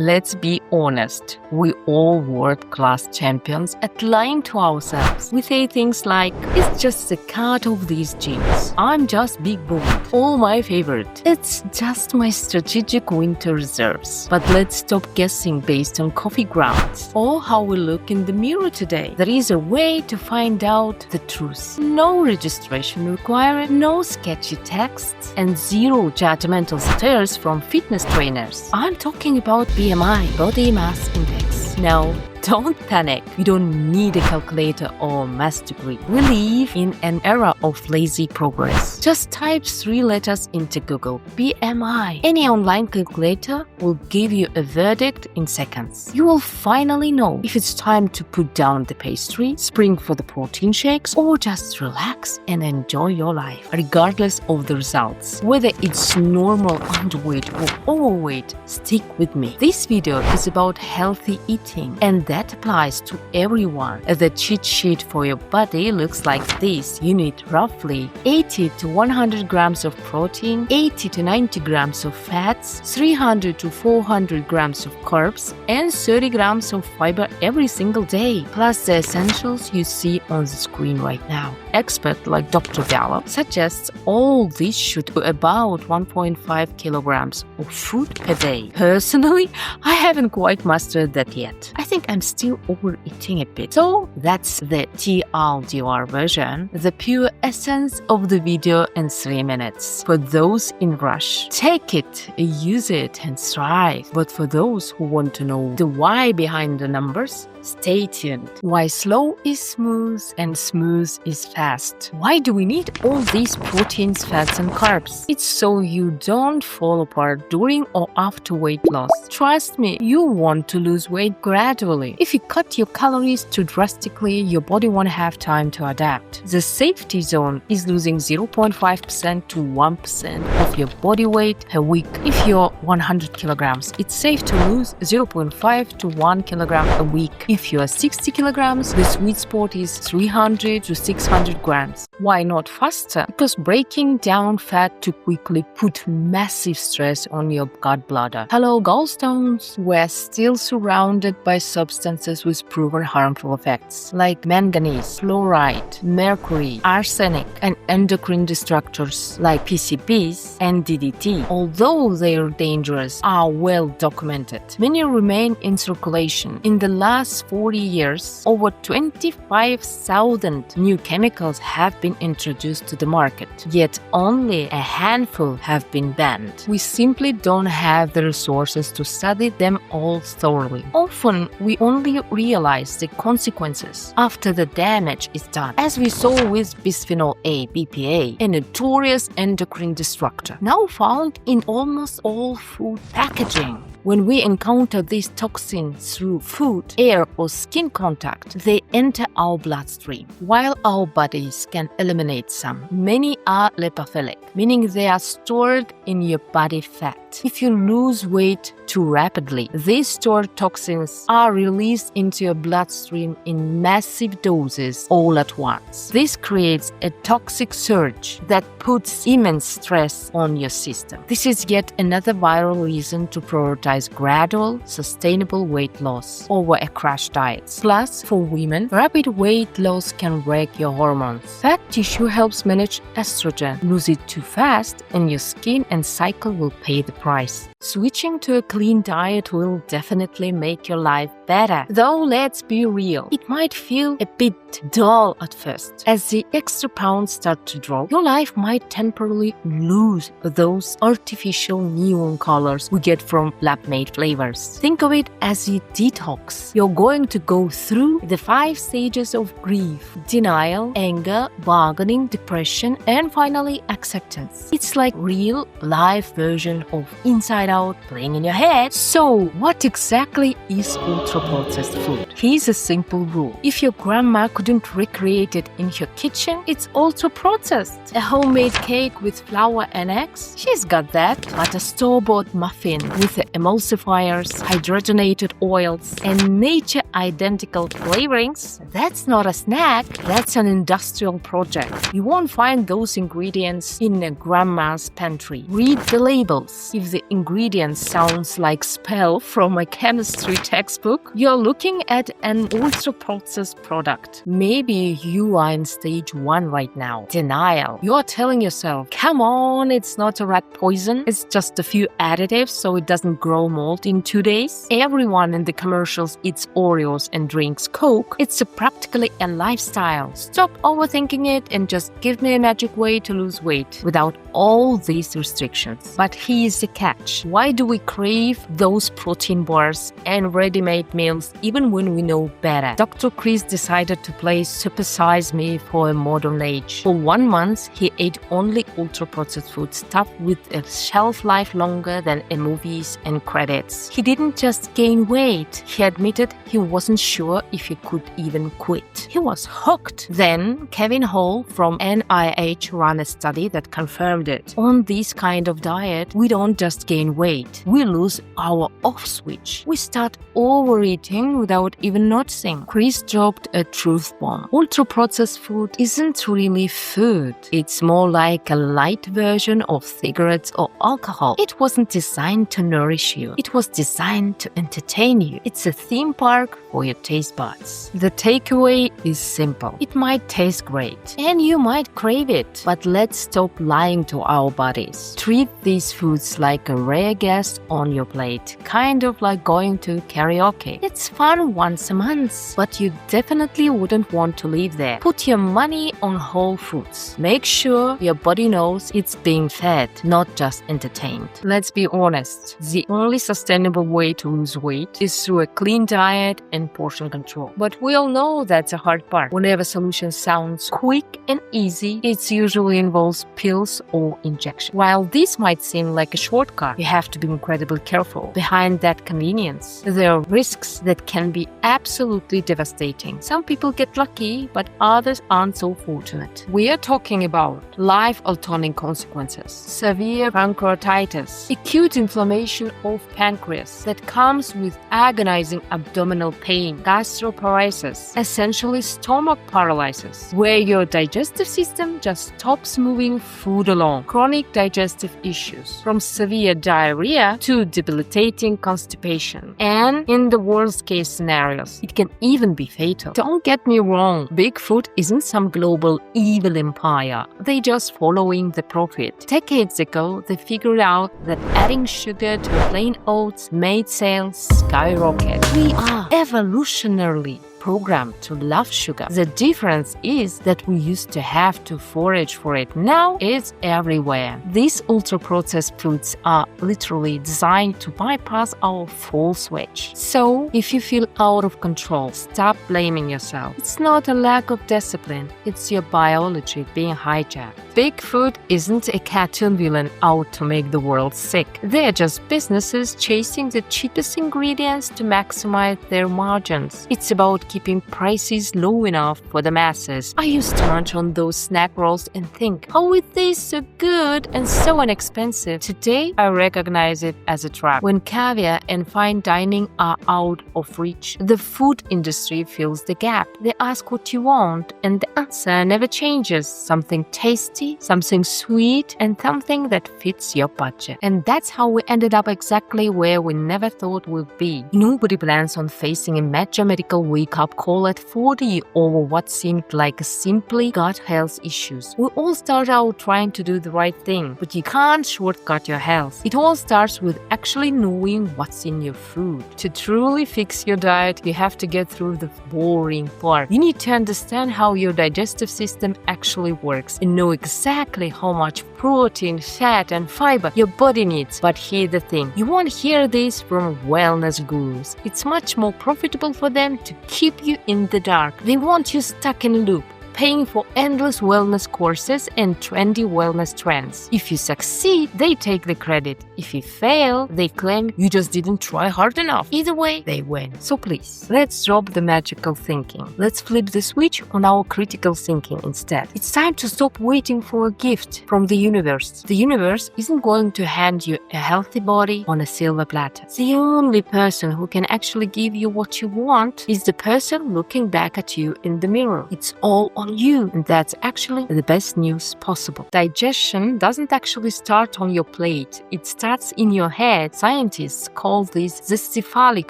let's be honest. We all world-class champions at lying to ourselves. We say things like, it's just a cut of these jeans. I'm just big boned. All my favorite. It's just my strategic winter reserves. But let's stop guessing based on coffee grounds or how we look in the mirror today. There is a way to find out the truth. No registration required, no sketchy texts, and zero judgmental stares from fitness trainers. I'm talking about BMI, body mass index. Now, don't panic. You don't need a calculator or math degree. We live in an era of lazy progress. Just type 3 letters into Google. BMI. Any online calculator will give you a verdict in seconds. You will finally know if it's time to put down the pastry, spring for the protein shakes, or just relax and enjoy your life, regardless of the results. Whether it's normal, underweight, or overweight, stick with me. This video is about healthy eating, and that applies to everyone. The cheat sheet for your body looks like this. You need roughly 80 to 100 grams of protein, 80 to 90 grams of fats, 300 to 400 grams of carbs, and 30 grams of fiber every single day, plus the essentials you see on the screen right now. Expert like Dr. Gallup suggests all this should be about 1.5 kilograms of food per day. Personally, I haven't quite mastered that yet. I think I'm still overeating a bit. So that's the TLDR version, the pure essence of the video in 3 minutes. For those in rush, take it, use it, and strive. But for those who want to know the why behind the numbers, stay tuned. Why slow is smooth and smooth is fast. Why do we need all these proteins, fats, and carbs? It's so you don't fall apart during or after weight loss. Trust me, you want to lose weight gradually. If you cut your calories too drastically, your body won't have time to adapt. The safety zone is losing 0.5% to 1% of your body weight a week. If you're 100 kilograms, it's safe to lose 0.5 to 1 kilogram a week. If you are 60 kilograms, the sweet spot is 300 to 600 grams. Why not faster? Because breaking down fat too quickly put massive stress on your gut bladder. Hello, gallstones. We're still surrounded by substances with proven harmful effects like manganese, fluoride, mercury, arsenic, and endocrine disruptors like PCBs and DDT. Although they are dangerous, are well documented. Many remain in circulation. In the last 40 years, over 25,000 new chemicals have been introduced to the market, yet only a handful have been banned. We simply don't have the resources to study them all thoroughly. Often, we only realize the consequences after the damage is done, as we saw with bisphenol A, BPA, a notorious endocrine disruptor, now found in almost all food packaging. When we encounter these toxins through food, air, or skin contact, they enter our bloodstream. While our bodies can eliminate some, many are lipophilic, meaning they are stored in your body fat. If you lose weight too rapidly, these stored toxins are released into your bloodstream in massive doses all at once. This creates a toxic surge that puts immense stress on your system. This is yet another viral reason to prioritize gradual, sustainable weight loss over a crash diet. Plus, for women, rapid weight loss can wreck your hormones. Fat tissue helps manage estrogen. Lose it too fast, and your skin and cycle will pay the price. Switching to a clean diet will definitely make your life better. Though let's be real, it might feel a bit dull at first. As the extra pounds start to drop, your life might temporarily lose those artificial neon colors we get from lab-made flavors. Think of it as a detox. You're going to go through the 5 stages of grief: denial, anger, bargaining, depression, and finally acceptance. It's like real life version of Inside Out playing in your head. So what exactly is ultra-processed food? Here's a simple rule. If your grandma couldn't recreate it in her kitchen, it's ultra-processed. A homemade cake with flour and eggs? She's got that. But a store-bought muffin with emulsifiers, hydrogenated oils, and nature identical flavorings. That's not a snack, that's an industrial project. You won't find those ingredients in a grandma's pantry. Read the labels. If the ingredient sounds like spell from a chemistry textbook, you're looking at an ultra-processed product. Maybe you are in stage 1 right now. Denial. You're telling yourself, come on, it's not a rat poison. It's just a few additives so it doesn't grow mold in 2 days. Everyone in the commercials eats Oreos and drinks Coke. It's practically a lifestyle. Stop overthinking it and just give me a magic way to lose weight without all these restrictions. But here's the catch. Why do we crave those protein bars and ready-made meals even when we know better? Dr. Chris decided to play Super Size Me for a modern age. For 1 month, he ate only ultra-processed food stuff with a shelf life longer than in movies and credits. He didn't just gain weight. He admitted he wasn't sure if he could even quit. He was hooked. Then Kevin Hall from NIH ran a study that confirmed it. On this kind of diet, we don't just gain weight. We lose our off switch. We start overeating without even noticing. Chris dropped a truth bomb. Ultra-processed food isn't really food. It's more like a light version of cigarettes or alcohol. It wasn't designed to nourish you. It was designed to entertain you. It's a theme park for your taste buds. The takeaway is simple. It might taste great, and you might crave it, but let's stop lying to our bodies. Treat these foods like a rare guest on your plate, kind of like going to karaoke. It's fun once a month, but you definitely wouldn't want to live there. Put your money on whole foods. Make sure your body knows it's being fed, not just entertained. Let's be honest, the only sustainable way to lose weight is through a clean diet and portion control. But we all know that's a hard part. Whenever solution sounds quick and easy, it usually involves pills or injection. While this might seem like a shortcut, you have to be incredibly careful. Behind that convenience, there are risks that can be absolutely devastating. Some people get lucky, but others aren't so fortunate. We are talking about life-altering consequences, severe pancreatitis, acute inflammation of pancreas that comes with agonizing abdominal pain, gastroparesis, essentially stomach paralysis, where your digestive system just stops moving food along, chronic digestive issues, from severe diarrhea to debilitating constipation, and in the worst case scenarios, it can even be fatal. Don't get me wrong, Big Food isn't some global evil empire. They're just following the profit. Decades ago, they figured out that adding sugar to plain oats made sales skyrocket. We are evolutionarily programmed to love sugar. The difference is that we used to have to forage for it. Now it's everywhere. These ultra-processed foods are literally designed to bypass our full switch. So, if you feel out of control, stop blaming yourself. It's not a lack of discipline, it's your biology being hijacked. Big Food isn't a cartoon villain out to make the world sick. They're just businesses chasing the cheapest ingredients to maximize their margins. It's about keeping prices low enough for the masses. I used to munch on those snack rolls and think, how is this so good and so inexpensive? Today, I recognize it as a trap. When caviar and fine dining are out of reach, the food industry fills the gap. They ask what you want, and the answer never changes. Something tasty, something sweet, and something that fits your budget. And that's how we ended up exactly where we never thought we'd be. Nobody plans on facing a major medical wake-up call at 40 over what seemed like simply gut health issues. We all start out trying to do the right thing, but you can't shortcut your health. It all starts with actually knowing what's in your food. To truly fix your diet, you have to get through the boring part. You need to understand how your digestive system actually works and know exactly how much protein, fat, and fiber your body needs. But here's the thing, you won't hear this from wellness gurus. It's much more profitable for them to keep you in the dark. They want you stuck in a loop, paying for endless wellness courses and trendy wellness trends. If you succeed, they take the credit. If you fail, they claim you just didn't try hard enough. Either way, they win. So please, let's drop the magical thinking. Let's flip the switch on our critical thinking instead. It's time to stop waiting for a gift from the universe. The universe isn't going to hand you a healthy body on a silver platter. The only person who can actually give you what you want is the person looking back at you in the mirror. It's all on you, and that's actually the best news possible. Digestion doesn't actually start on your plate. It starts in your head. Scientists call this the cephalic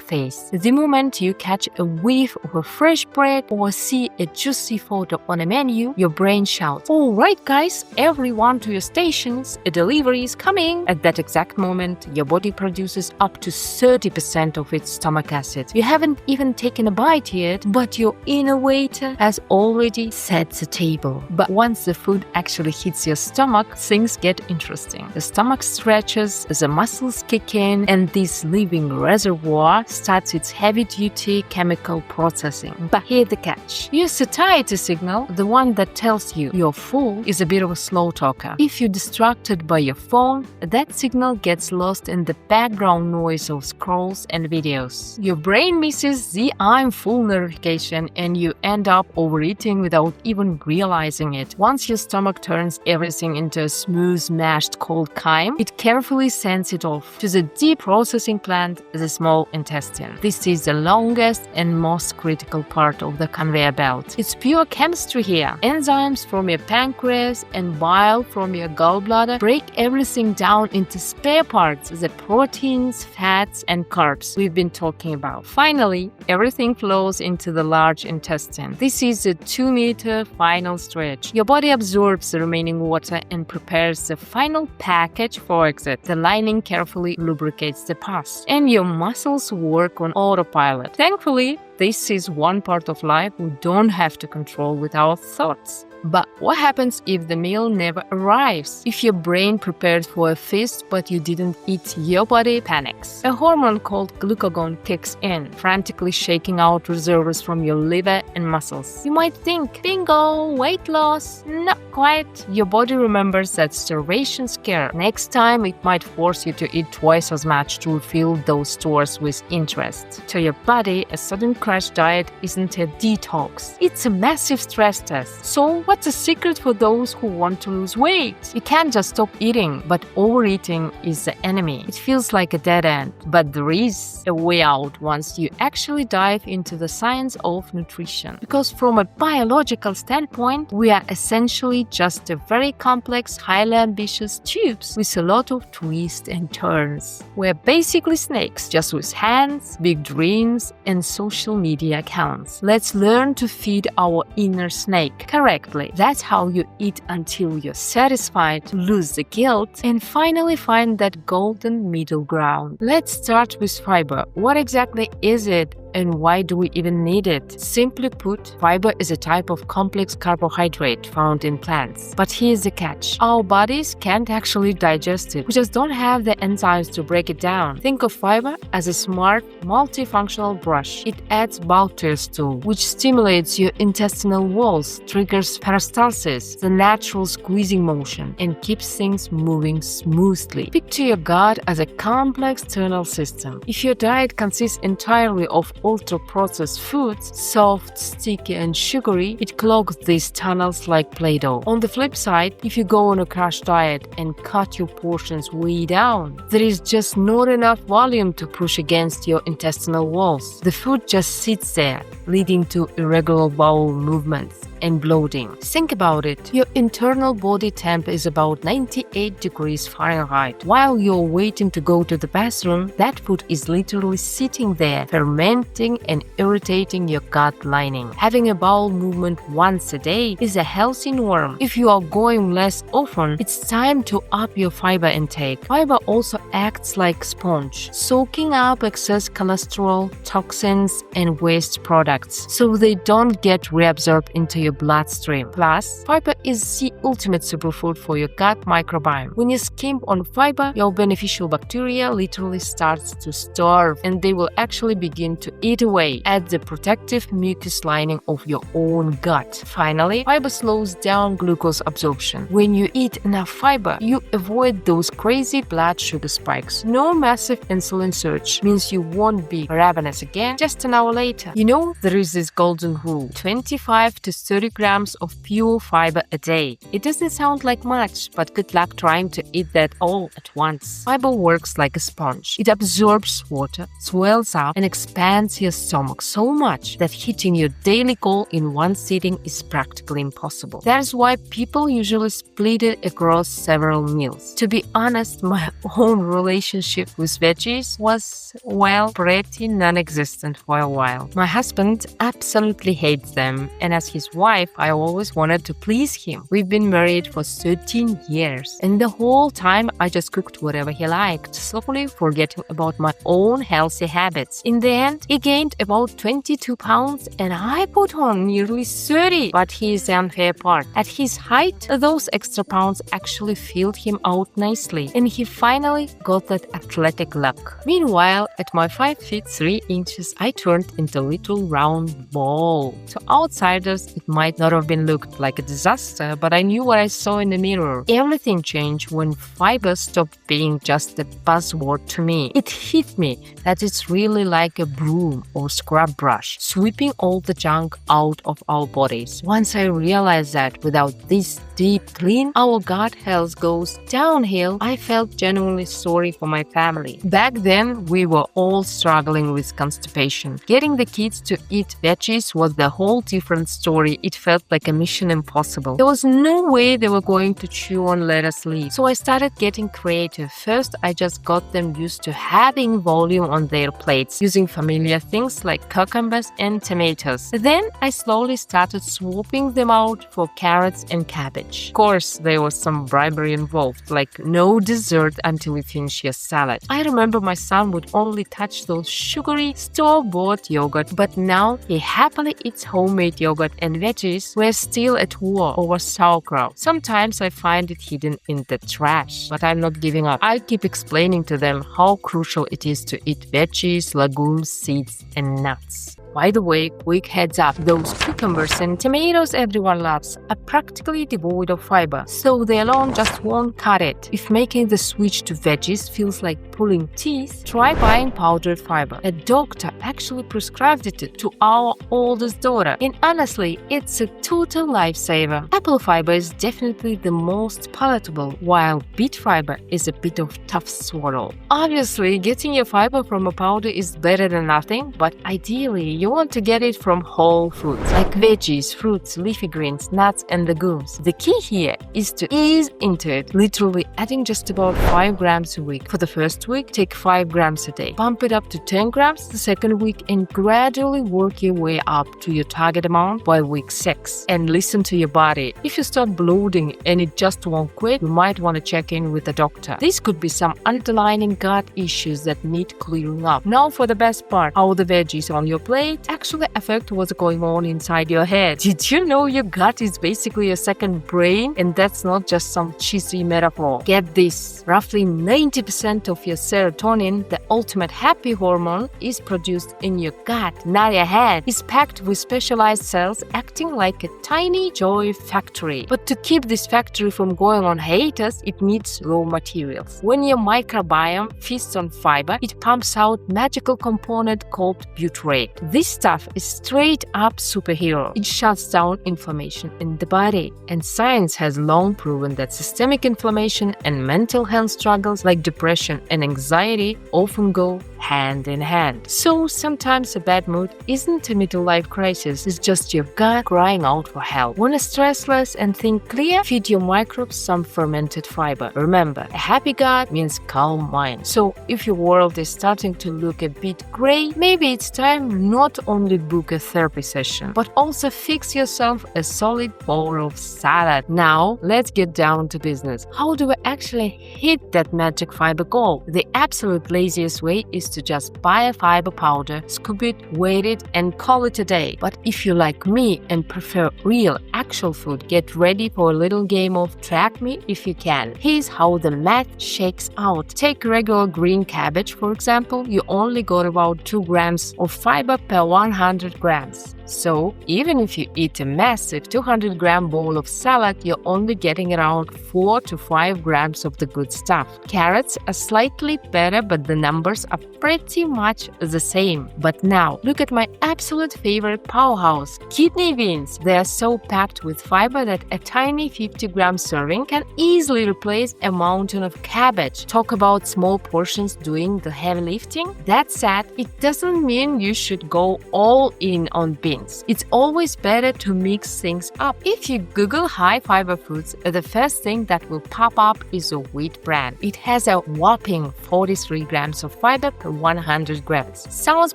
phase. The moment you catch a whiff of a fresh bread or see a juicy photo on a menu, your brain shouts, "All right, guys, everyone to your stations, a delivery is coming." At that exact moment, your body produces up to 30% of its stomach acid. You haven't even taken a bite yet, but your inner waiter has already set the table. But once the food actually hits your stomach, things get interesting. The stomach stretches, the muscles kick in, and this living reservoir starts its heavy-duty chemical processing. But here's the catch. Your satiety signal, the one that tells you you're full, is a bit of a slow talker. If you're distracted by your phone, that signal gets lost in the background noise of scrolls and videos. Your brain misses the "I'm full" notification, and you end up overeating without even realizing it. Once your stomach turns everything into a smooth, mashed cold chyme, it carefully sends it off to the deep processing plant, the small intestine. This is the longest and most critical part of the conveyor belt. It's pure chemistry here. Enzymes from your pancreas and bile from your gallbladder break everything down into spare parts, the proteins, fats, and carbs we've been talking about. Finally, everything flows into the large intestine. This is the 2-meter final stretch. Your body absorbs the remaining water and prepares the final package for exit. The lining carefully lubricates the pus, and your muscles work on autopilot. Thankfully, this is one part of life we don't have to control with our thoughts. But what happens if the meal never arrives? If your brain prepared for a feast but you didn't eat, your body panics. A hormone called glucagon kicks in, frantically shaking out reserves from your liver and muscles. You might think, bingo, weight loss. Not quite. Your body remembers that starvation scare. Next time, it might force you to eat twice as much to refill those stores with interest. To your body, a sudden crash diet isn't a detox. It's a massive stress test. So, what's the secret for those who want to lose weight? You can't just stop eating, but overeating is the enemy. It feels like a dead end, but there is a way out once you actually dive into the science of nutrition. Because from a biological standpoint, we are essentially just a very complex, highly ambitious tubes with a lot of twists and turns. We're basically snakes, just with hands, big dreams, and social media accounts. Let's learn to feed our inner snake correctly. That's how you eat until you're satisfied, lose the guilt, and finally find that golden middle ground. Let's start with fiber. What exactly is it? And why do we even need it? Simply put, fiber is a type of complex carbohydrate found in plants. But here's the catch. Our bodies can't actually digest it. We just don't have the enzymes to break it down. Think of fiber as a smart, multifunctional brush. It adds bulk to your stool, which stimulates your intestinal walls, triggers peristalsis, the natural squeezing motion, and keeps things moving smoothly. Picture your gut as a complex tunnel system. If your diet consists entirely of ultra-processed foods, soft, sticky, and sugary, it clogs these tunnels like Play-Doh. On the flip side, if you go on a crash diet and cut your portions way down, there is just not enough volume to push against your intestinal walls. The food just sits there, leading to irregular bowel movements and bloating. Think about it. Your internal body temp is about 98 degrees Fahrenheit. While you're waiting to go to the bathroom, that food is literally sitting there, fermenting and irritating your gut lining. Having a bowel movement once a day is a healthy norm. If you are going less often, it's time to up your fiber intake. Fiber also acts like sponge, soaking up excess cholesterol, toxins, and waste products, so they don't get reabsorbed into your your bloodstream. Plus, fiber is the ultimate superfood for your gut microbiome. When you skimp on fiber, your beneficial bacteria literally starts to starve, and they will actually begin to eat away at the protective mucus lining of your own gut. Finally, fiber slows down glucose absorption. When you eat enough fiber, you avoid those crazy blood sugar spikes. No massive insulin surge means you won't be ravenous again just an hour later. You know, there is this golden rule: 25 to 30 grams of pure fiber a day. It doesn't sound like much, but good luck trying to eat that all at once. Fiber works like a sponge. It absorbs water, swells up, and expands your stomach so much that hitting your daily goal in one sitting is practically impossible. That's why people usually split it across several meals. To be honest, my own relationship with veggies was, well, pretty non-existent for a while. My husband absolutely hates them, and as his wife, I always wanted to please him. We've been married for 13 years, and the whole time I just cooked whatever he liked, slowly forgetting about my own healthy habits. In the end, he gained about 22 pounds, and I put on nearly 30. But here's the unfair part. At his height, those extra pounds actually filled him out nicely, and he finally got that athletic look. Meanwhile, at my 5 feet 3 inches, I turned into a little round ball. To outsiders, it might not have been looked like a disaster, but I knew what I saw in the mirror. Everything changed when fiber stopped being just a buzzword to me. It hit me that it's really like a broom or scrub brush, sweeping all the junk out of our bodies. Once I realized that without this deep clean, our gut health goes downhill, I felt genuinely sorry for my family. Back then, we were all struggling with constipation. Getting the kids to eat veggies was the whole different story. It felt like a mission impossible. There was no way they were going to chew on lettuce leaves. So I started getting creative. First, I just got them used to having volume on their plates, using familiar things like cucumbers and tomatoes. Then I slowly started swapping them out for carrots and cabbage. Of course, there was some bribery involved, like no dessert until you finish your salad. I remember my son would only touch those sugary store-bought yogurt, but now he happily eats homemade yogurt, and veggies were still at war over sauerkraut. Sometimes I find it hidden in the trash, but I'm not giving up. I keep explaining to them how crucial it is to eat veggies, legumes, seeds, and nuts. By the way, quick heads up, those cucumbers and tomatoes everyone loves are practically devoid of fiber, so they alone just won't cut it. If making the switch to veggies feels like pulling teeth, try buying powdered fiber. A doctor actually prescribed it to our oldest daughter, and honestly, it's a total lifesaver. Apple fiber is definitely the most palatable, while beet fiber is a bit of tough swallow. Obviously, getting your fiber from a powder is better than nothing, but ideally, you want to get it from whole foods like veggies, fruits, leafy greens, nuts, and legumes. The key here is to ease into it, literally adding just about 5 grams a week. For the first week, take 5 grams a day. Bump it up to 10 grams the second week, and gradually work your way up to your target amount by week 6. And listen to your body. If you start bloating and it just won't quit, you might want to check in with a doctor. This could be some underlying gut issues that need clearing up. Now for the best part, how the veggies on your plate actually affect what's going on inside your head. Did you know your gut is basically a second brain? And that's not just some cheesy metaphor. Get this, roughly 90% of your serotonin, the ultimate happy hormone, is produced in your gut, not your head. It's packed with specialized cells acting like a tiny joy factory. But to keep this factory from going on hiatus, it needs raw materials. When your microbiome feasts on fiber, it pumps out magical component called butyrate. This stuff is straight up superhero. It shuts down inflammation in the body. And science has long proven that systemic inflammation and mental health struggles like depression and anxiety often go hand in hand. So sometimes a bad mood isn't a middle life crisis, it's just your gut crying out for help. Want to stress less and think clear? Feed your microbes some fermented fiber. Remember, a happy gut means calm mind. So if your world is starting to look a bit gray, maybe it's time not only book a therapy session, but also fix yourself a solid bowl of salad. Now, let's get down to business. How do we actually hit that magic fiber goal? The absolute laziest way is to just buy a fiber powder, scoop it, weigh it, and call it a day. But if you like me and prefer real, actual food, get ready for a little game of track me if you can. Here's how the math shakes out. Take regular green cabbage, for example. You only got about 2 grams of fiber per 100 grams. So, even if you eat a massive 200-gram bowl of salad, you're only getting around 4 to 5 grams of the good stuff. Carrots are slightly better, but the numbers are pretty much the same. But now, look at my absolute favorite powerhouse, kidney beans. They are so packed with fiber that a tiny 50-gram serving can easily replace a mountain of cabbage. Talk about small portions doing the heavy lifting. That said, it doesn't mean you should go all in on beans. It's always better to mix things up. If you Google high fiber foods, the first thing that will pop up is a wheat bran. It has a whopping 43 grams of fiber per 100 grams. Sounds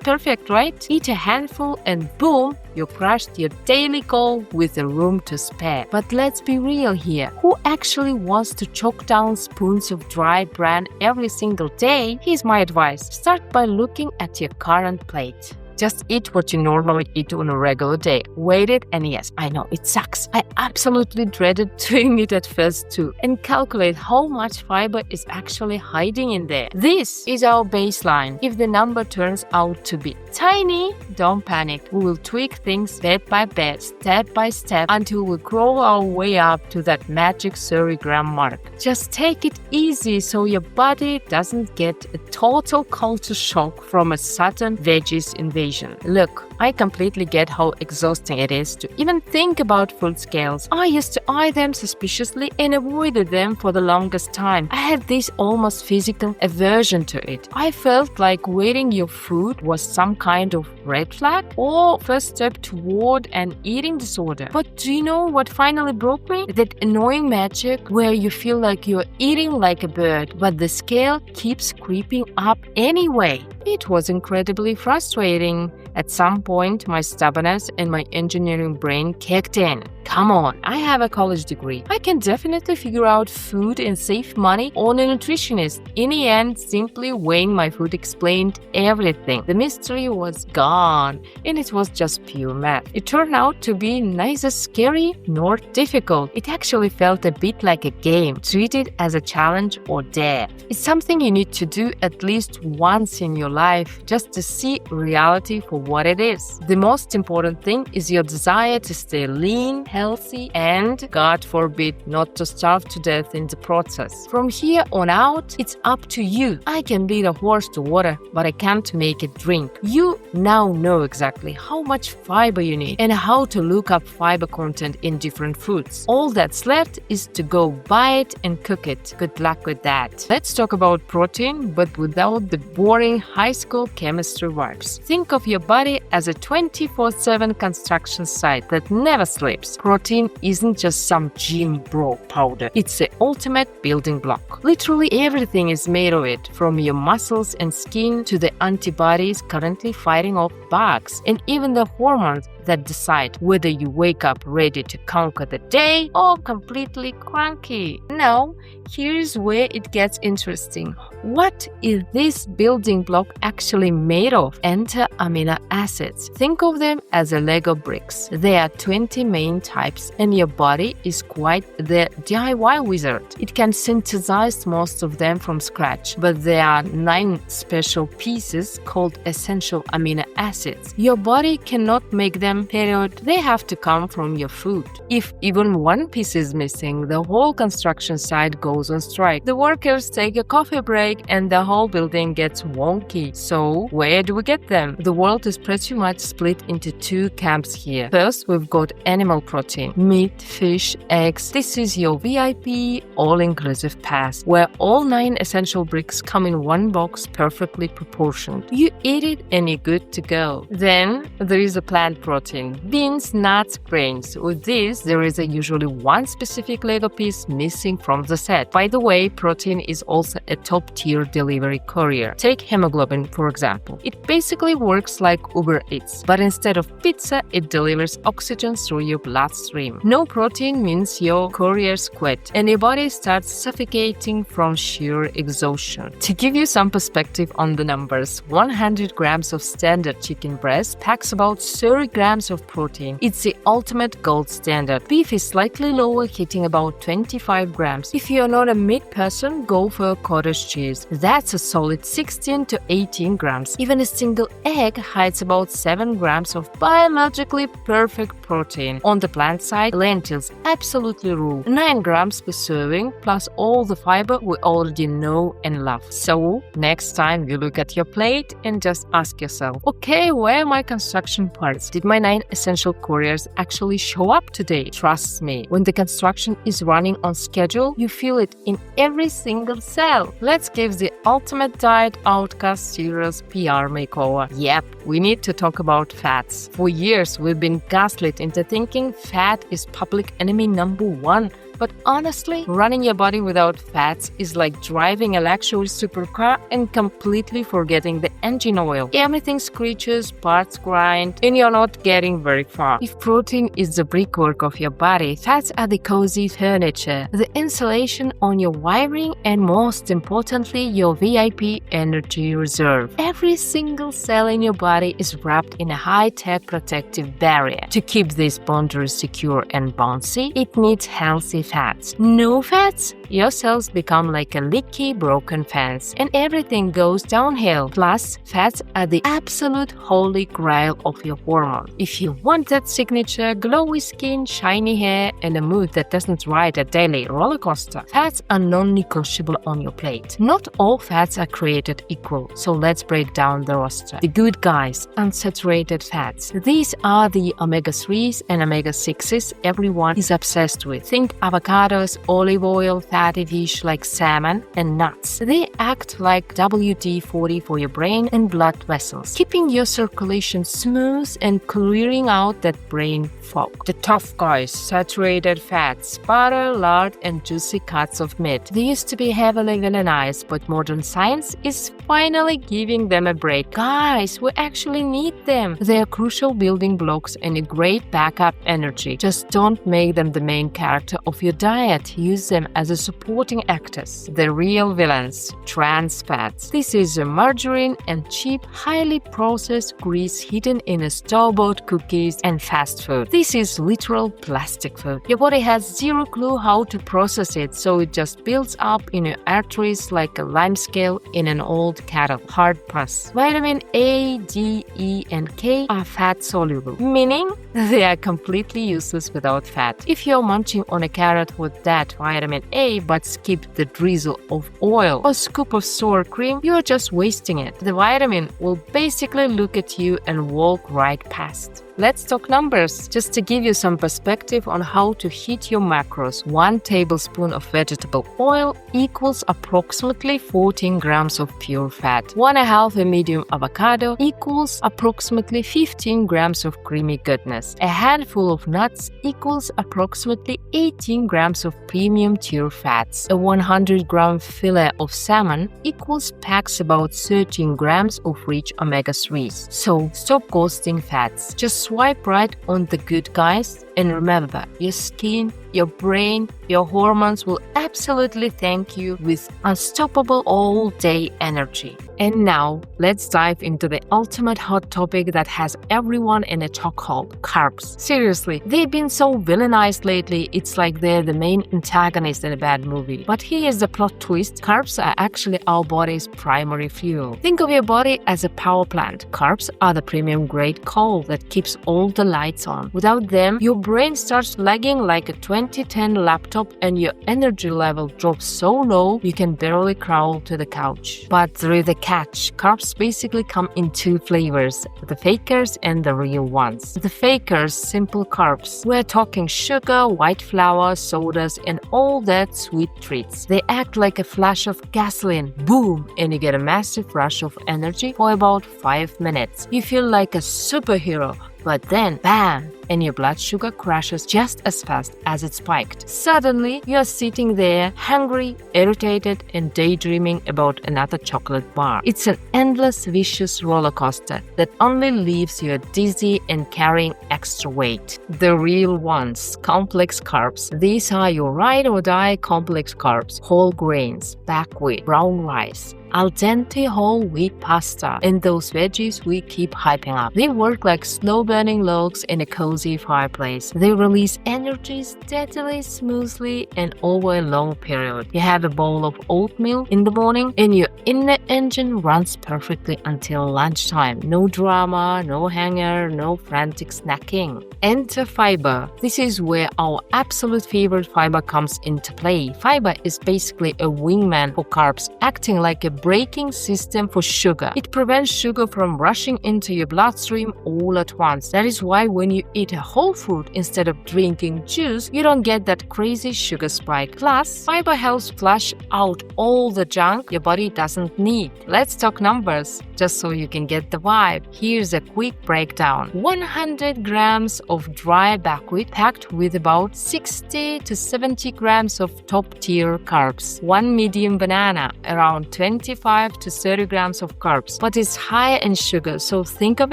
perfect, right? Eat a handful and boom, you crushed your daily goal with a room to spare. But let's be real here. Who actually wants to choke down spoons of dry bran every single day? Here's my advice. Start by looking at your current plate. Just eat what you normally eat on a regular day. Weigh it, and yes, I know it sucks. I absolutely dreaded doing it at first too. And calculate how much fiber is actually hiding in there. This is our baseline. If the number turns out to be tiny, don't panic. We will tweak things bit by bit, step by step, until we crawl our way up to that magic 30-gram mark. Just take it easy so your body doesn't get a total culture shock from a sudden veggies invasion. Look, I completely get how exhausting it is to even think about food scales. I used to eye them suspiciously and avoided them for the longest time. I had this almost physical aversion to it. I felt like weighing your food was some kind of red flag or first step toward an eating disorder. But do you know what finally broke me? That annoying magic where you feel like you're eating like a bird, but the scale keeps creeping up anyway. It was incredibly frustrating. At some point, my stubbornness and my engineering brain kicked in. Come on, I have a college degree. I can definitely figure out food and save money on a nutritionist. In the end, simply weighing my food explained everything. The mystery was gone, and it was just pure math. It turned out to be neither scary nor difficult. It actually felt a bit like a game. Treat it as a challenge or dare. It's something you need to do at least once in your life just to see reality for what it is. The most important thing is your desire to stay lean, healthy, and, God forbid, not to starve to death in the process. From here on out, it's up to you. I can lead a horse to water, but I can't make it drink. You now know exactly how much fiber you need and how to look up fiber content in different foods. All that's left is to go buy it and cook it. Good luck with that. Let's talk about protein, but without the boring high school chemistry vibes. Think of your body as a 24/7 construction site that never sleeps. Protein isn't just some gym bro powder. It's the ultimate building block. Literally everything is made of it, from your muscles and skin to the antibodies currently fighting off bugs, and even the hormones that decide whether you wake up ready to conquer the day or completely cranky. Now, here's where it gets interesting. What is this building block actually made of? Enter amino acids. Think of them as a Lego bricks. There are 20 main types, and your body is quite the DIY wizard. It can synthesize most of them from scratch, but there are 9 special pieces called essential amino acids. Your body cannot make them, period. They have to come from your food. If even one piece is missing, the whole construction site goes on strike. The workers take a coffee break and the whole building gets wonky. So, where do we get them? The world is pretty much split into 2 camps here. First, we've got animal protein, meat, fish, eggs. This is your VIP all-inclusive pass, where all 9 essential bricks come in one box perfectly proportioned. You eat it and you're good to go. Then, there is a plant protein. protein: beans, nuts, grains. With these, there is usually one specific Lego piece missing from the set. By the way, protein is also a top-tier delivery courier. Take hemoglobin, for example. It basically works like Uber Eats, but instead of pizza, it delivers oxygen through your bloodstream. No protein means your couriers quit, and your body starts suffocating from sheer exhaustion. To give you some perspective on the numbers, 100 grams of standard chicken breast packs about 30 grams of protein. It's the ultimate gold standard. Beef is slightly lower, hitting about 25 grams. If you're not a meat person, go for cottage cheese. That's a solid 16 to 18 grams. Even a single egg hides about 7 grams of biologically perfect protein. On the plant side, lentils absolutely rule. 9 grams per serving, plus all the fiber we already know and love. So, next time you look at your plate and just ask yourself, okay, where are my construction parts? Did my 9 essential couriers actually show up today? Trust me, when the construction is running on schedule, you feel it in every single cell. Let's give the ultimate diet outcast serious PR makeover. Yep, we need to talk about fats. For years, we've been gaslit into thinking fat is public enemy number one. But honestly, running your body without fats is like driving a luxury supercar and completely forgetting the engine oil. Everything screeches, parts grind, and you're not getting very far. If protein is the brickwork of your body, fats are the cozy furniture, the insulation on your wiring, and most importantly, your VIP energy reserve. Every single cell in your body is wrapped in a high-tech protective barrier. To keep these boundaries secure and bouncy, it needs healthy fats. No fats? Your cells become like a leaky, broken fence, and everything goes downhill. Plus, fats are the absolute holy grail of your hormone. If you want that signature glowy skin, shiny hair, and a mood that doesn't ride a daily roller coaster, fats are non-negotiable on your plate. Not all fats are created equal, so let's break down the roster. The good guys, unsaturated fats. These are the omega-3s and omega-6s everyone is obsessed with. Think avocados, olive oil, fatty fish like salmon, and nuts. They act like WD-40 for your brain and blood vessels, keeping your circulation smooth and clearing out that brain fog. The tough guys, saturated fats, butter, lard, and juicy cuts of meat. They used to be heavily villainized, but modern science is finally giving them a break. Guys, we actually need them. They are crucial building blocks and a great backup energy. Just don't make them the main character of your diet. Use them as a supporting actors. The real villains, trans fats. This is a margarine and cheap, highly processed grease hidden in a store-bought cookies and fast food. This is literal plastic food. Your body has zero clue how to process it, so it just builds up in your arteries like a limescale in an old kettle. Hard pass. Vitamin A, D, E, and K are fat soluble, meaning they are completely useless without fat. If you're munching on a carrot with that vitamin A but skip the drizzle of oil or scoop of sour cream, you're just wasting it. The vitamin will basically look at you and walk right past. Let's talk numbers. Just to give you some perspective on how to hit your macros, 1 tablespoon of vegetable oil equals approximately 14 grams of pure fat. 1/2 a medium avocado equals approximately 15 grams of creamy goodness. A handful of nuts equals approximately 18 grams of premium pure fats. A 100-gram fillet of salmon equals packs about 13 grams of rich omega-3s. So stop ghosting fats. Just swipe right on the good guys, and remember, your skin, your brain, your hormones will absolutely thank you with unstoppable all-day energy. And now, let's dive into the ultimate hot topic that has everyone in a chokehold: carbs. Seriously, they've been so villainized lately, it's like they're the main antagonist in a bad movie. But here's the plot twist: carbs are actually our body's primary fuel. Think of your body as a power plant. Carbs are the premium grade coal that keeps all the lights on. Without them, your brain starts lagging like a 2010 laptop and your energy level drops so low you can barely crawl to the couch. But there is a catch. Carbs basically come in 2 flavors, the fakers and the real ones. The fakers, simple carbs. We're talking sugar, white flour, sodas, and all that sweet treats. They act like a flash of gasoline, boom, and you get a massive rush of energy for about 5 minutes. You feel like a superhero. But then, bam! And your blood sugar crashes just as fast as it spiked. Suddenly, you're sitting there, hungry, irritated, and daydreaming about another chocolate bar. It's an endless, vicious roller coaster that only leaves you dizzy and carrying extra weight. The real ones, complex carbs. These are your ride-or-die complex carbs, whole grains, buckwheat, brown rice, al dente whole wheat pasta, and those veggies we keep hyping up. They work like slow-burning logs in a cozy fireplace. They release energy steadily, smoothly, and over a long period. You have a bowl of oatmeal in the morning, and your inner engine runs perfectly until lunchtime. No drama, no hanger, no frantic snacking. Enter fiber. This is where our absolute favorite fiber comes into play. Fiber is basically a wingman for carbs, acting like a braking system for sugar. It prevents sugar from rushing into your bloodstream all at once. That is why when you eat a whole fruit instead of drinking juice, you don't get that crazy sugar spike. Plus, fiber helps flush out all the junk your body doesn't need. Let's talk numbers, just so you can get the vibe. Here's a quick breakdown. 100 grams of dry buckwheat packed with about 60 to 70 grams of top-tier carbs. 1 medium banana, around 25 to 30 grams of carbs, but it's high in sugar, so think of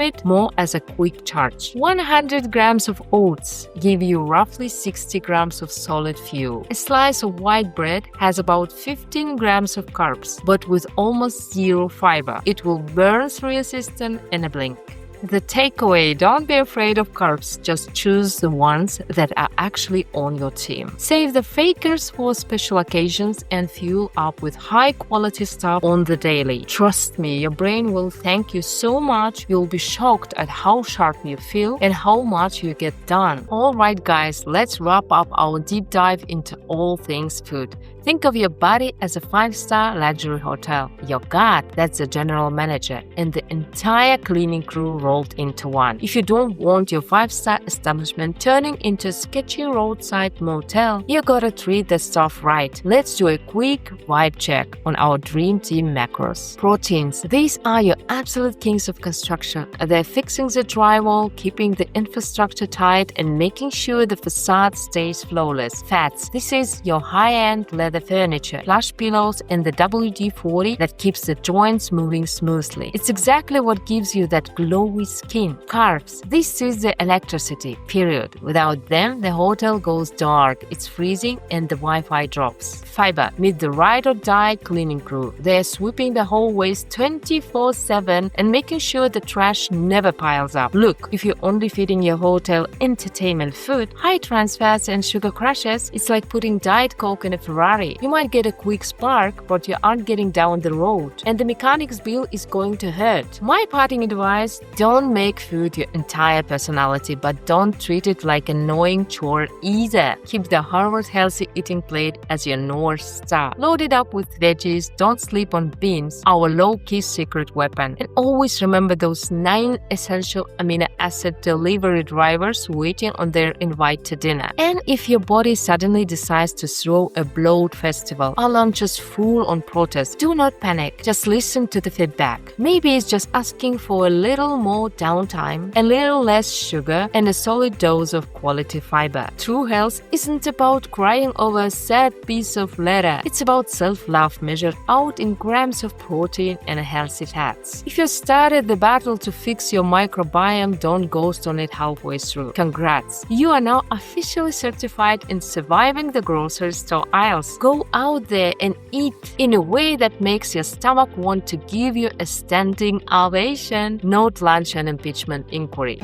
it more as a quick charge. 100 grams of oats give you roughly 60 grams of solid fuel. A slice of white bread has about 15 grams of carbs, but with almost zero fiber. It will burn through your system in a blink. The takeaway: don't be afraid of carbs, just choose the ones that are actually on your team. Save the fakers for special occasions and fuel up with high quality stuff on the daily. Trust me, your brain will thank you so much. You'll be shocked at how sharp you feel and how much you get done. Alright guys, let's wrap up our deep dive into all things food. Think of your body as a 5-star luxury hotel. Your gut, that's the general manager, and the entire cleaning crew rolled into one. If you don't want your 5-star establishment turning into a sketchy roadside motel, you gotta treat the stuff right. Let's do a quick vibe check on our dream team macros. Proteins. These are your absolute kings of construction. They're fixing the drywall, keeping the infrastructure tight, and making sure the facade stays flawless. Fats. This is your high-end leather furniture, plush pillows, and the WD-40 that keeps the joints moving smoothly. It's exactly what gives you that glowy skin. Carbs. This is the electricity, period. Without them, the hotel goes dark, it's freezing, and the Wi-Fi drops. Fiber. Meet the ride-or-die cleaning crew. They're sweeping the hallways 24/7 and making sure the trash never piles up. Look, if you're only feeding your hotel entertainment food, high trans fats and sugar crashes, it's like putting Diet Coke in a Ferrari. You might get a quick spark, but you aren't getting down the road, and the mechanic's bill is going to hurt. My parting advice: don't make food your entire personality, but don't treat it like an annoying chore either. Keep the Harvard Healthy Eating Plate as your North Star. Load it up with veggies, don't sleep on beans, our low-key secret weapon. And always remember those 9 essential amino acid delivery drivers waiting on their invite to dinner. And if your body suddenly decides to throw a bloat festival, our lunch is full on protest, do not panic. Just listen to the feedback. Maybe it's just asking for a little more downtime, a little less sugar, and a solid dose of quality fiber. True health isn't about crying over a sad piece of leather. It's about self-love measured out in grams of protein and healthy fats. If you started the battle to fix your microbiome, don't ghost on it halfway through. Congrats! You are now officially certified in surviving the grocery store aisles. Go out there and eat in a way that makes your stomach want to give you a standing ovation. Note lunch and impeachment inquiry.